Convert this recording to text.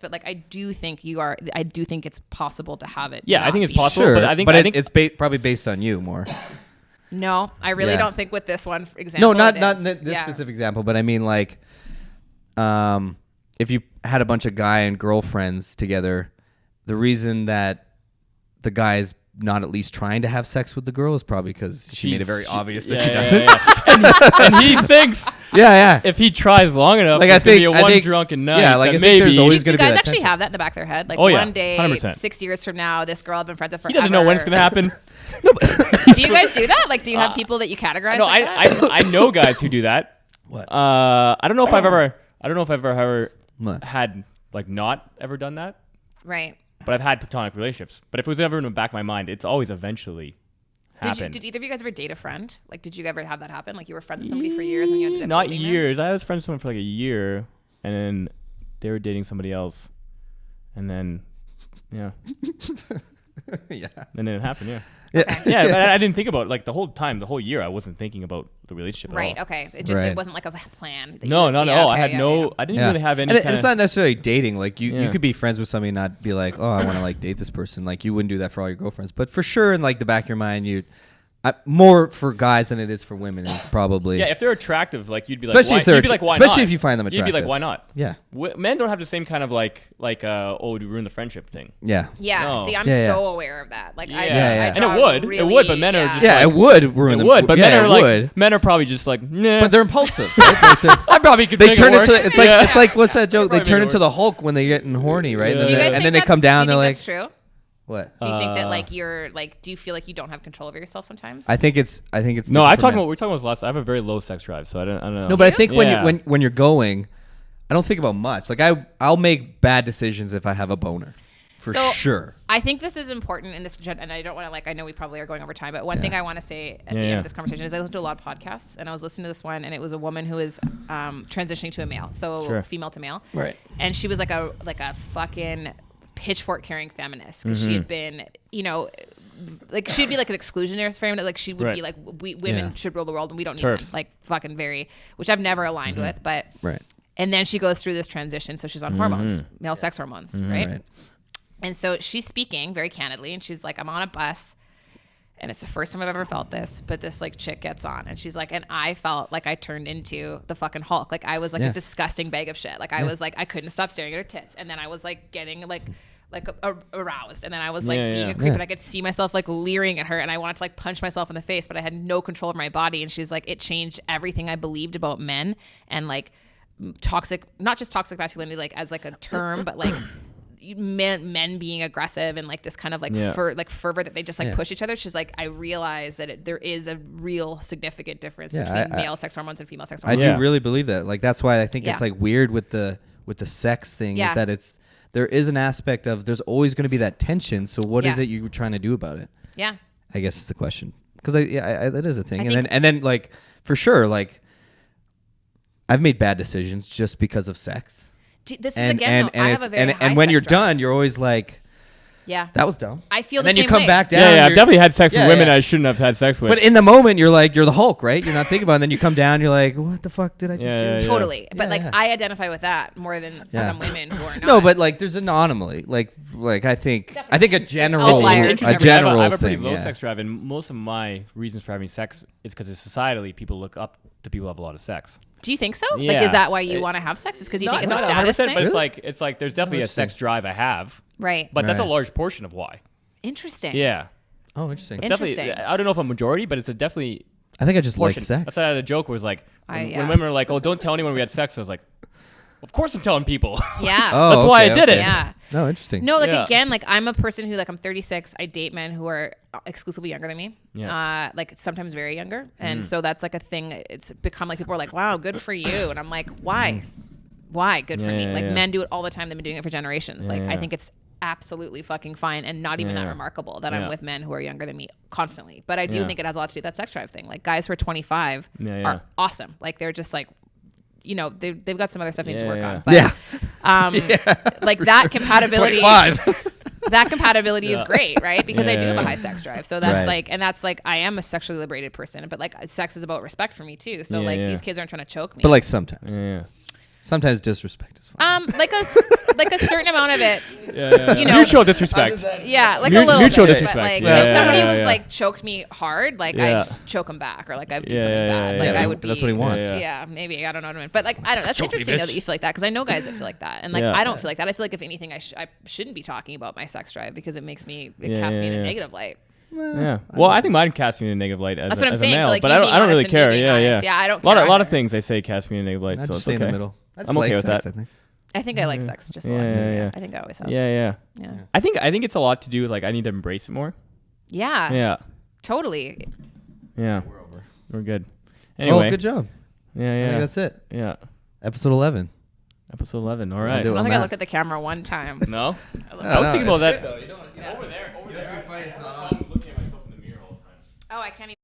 but like I do think it's possible to have it. Yeah, I think it's possible, Sure, but I think it's probably based on you more. No, I really don't think with this one example. No, not this specific example, but I mean like, if you had a bunch of guy and girlfriends together, the reason that the guy's not at least trying to have sex with the girl is probably because she made it very obvious that she doesn't. And he thinks, if he tries long enough, like, it's going to be one drunken night. Yeah, like maybe there's always going to be that guys actually tension. have that in the back of their head? Like one day, 100%. 6 years from now, this girl I've been friends with forever. He doesn't know when it's going to happen. Do you guys do that? Like, do you have people that you categorize? No, like I know guys who do that. What? I don't know if I've ever had like not ever done that. Right. But I've had platonic relationships. But if it was ever in the back of my mind, it's always eventually happened. Did either of you guys ever date a friend? Like, did you ever have that happen? Like, you were friends with somebody for years and you ended up not dating years. them? I was friends with someone for like a year, and then they were dating somebody else, and then yeah, and then it happened. Yeah. Okay. Yeah, I didn't think about it. Like the whole year I wasn't thinking about the relationship right, at all. Okay. It wasn't like a plan. No. I had no. I didn't really have any. And it's not necessarily dating. Like you could be friends with somebody and not be like, oh, I want to like date this person. Like you wouldn't do that for all your girlfriends. But for sure, in like the back of your mind, more for guys than it is for women. It's probably if they're attractive, like you'd be especially like, if they're why especially not? if you find them attractive. You'd be like, why not? Yeah. Men don't have the same kind of like oh, do you ruin the friendship thing? Yeah. Yeah. No. See, I'm so aware of that. Like and it would, but men are just it would ruin them. It would, but men are probably just like nah. But they're impulsive. Right? Like I probably could. They turn into it's like what's that joke? They turn into the Hulk when they get horny, right? Yeah. And then they come down. Do you They're think like, that's true? What? Do you think that like you're like? Do you feel like you don't have control over yourself sometimes? I think it's. No, we're talking about this last. I have a very low sex drive, so I don't know. No, but I think when you're going, I don't think about much. Like I'll make bad decisions if I have a boner, for sure. I think this is important in this, and I don't want to I know we probably are going over time, but one thing I want to say at the end of this conversation is I listen to a lot of podcasts, and I was listening to this one, and it was a woman who was transitioning to a male, so female to male, right? And she was like a fucking pitchfork carrying feminist because she had been, like she'd be like an exclusionary feminist, like she would be like women should rule the world and we don't need them, like fucking which I've never aligned with, but and then she goes through this transition, so she's on hormones, male sex hormones, right? And so she's speaking very candidly, and she's like, I'm on a bus, and it's the first time I've ever felt this, but this like chick gets on, and she's like, and I felt like I turned into the fucking Hulk. Like I was like a disgusting bag of shit. Like I was like, I couldn't stop staring at her tits. And then I was like getting like aroused. And then I was like being a creep, and I could see myself like leering at her, and I wanted to like punch myself in the face, but I had no control over my body. And she's like, it changed everything I believed about men and like toxic, not just toxic masculinity, like as like a term, but like men being aggressive and like this kind of like fervor that they just like push each other. She's like, I realize that there is a real significant difference between male sex hormones and female sex hormones. I do really believe that. Like that's why I think it's like weird with the sex thing is that there is an aspect of there's always going to be that tension. So what is it you're trying to do about it? Yeah, I guess it's the question, because that is a thing. And then like for sure, like I've made bad decisions just because of sex. This is again, I have a very high and when sex you're drive. done, you're always like, that was dumb. I feel and the then same you come way. back down. Yeah, I've definitely had sex with women I shouldn't have had sex with. But in the moment, you're like, you're the Hulk, right? You're not thinking about it. And then you come down, you're like, what the fuck did I just do? Totally. But like, I identify with that more than some women who are not. No, but like, there's an anomaly. Like I think a general I have a pretty thing, low sex drive, and most of my reasons for having sex is because societally people look up to people who have a lot of sex. Do you think so? Yeah. Like, is that why you want to have sex? Is because you think it's a status thing? But it's like there's definitely a sex drive I have. Right. But that's a large portion of why. Interesting. Yeah. Oh, interesting. It's definitely, I don't know if a majority, but it's a definitely. I think I just portion. like sex. That's why I had a joke where it was like, when women are like, oh, don't tell anyone we had sex. I was like, of course I'm telling people. Yeah. That's why I did it. Yeah. Oh, interesting. No, like again, like I'm a person who like I'm 36. I date men who are exclusively younger than me. Yeah. Like sometimes very younger, and so that's like a thing. It's become like people are like, "Wow, good for you," and I'm like, "Why? Why good for me?" Like men do it all the time. They've been doing it for generations. Like I think it's absolutely fucking fine and not even that remarkable that I'm with men who are younger than me constantly. But I do think it has a lot to do with that sex drive thing. Like guys who are 25 are awesome. Like they're just like, you know, they've got some other stuff they need to work on. But like that compatibility, that compatibility is great, right? Because I do have a high sex drive. So that's like, and that's like, I am a sexually liberated person, but like sex is about respect for me too. So like these kids aren't trying to choke me. But like sometimes. Sometimes disrespect is fine. Like a certain amount of it. Yeah. You know, mutual disrespect. Yeah, like a little mutual bit, disrespect. But like if somebody was like choked me hard, like I'd choke him back, or like I'd do something bad. Like I would be. That's what he wants. Yeah, maybe I don't know what I mean. But like I don't. That's interesting though that you feel like that, because I know guys that feel like that, and like I don't feel like that. I feel like if anything, I shouldn't be talking about my sex drive, because it casts me in a negative light. Yeah. Well, I think mine casts me in a negative light as a male, so like, but I don't really care. Yeah. I don't care. A lot of things they say cast me in a negative light, so it's okay. In the middle. I'm okay with that. I think I like sex just a lot too. Yeah. I think I always have. Yeah. I think it's a lot to do with like I need to embrace it more. Yeah. Yeah. Totally. Yeah. We're good. Anyway. Oh, good job. Yeah. I think that's it. Yeah. Episode 11. All right. I don't think I looked at the camera one time. No? I was thinking about that. Over there. It's funny. It's not on. I'm looking at myself in the mirror all the time. Oh, I can't even.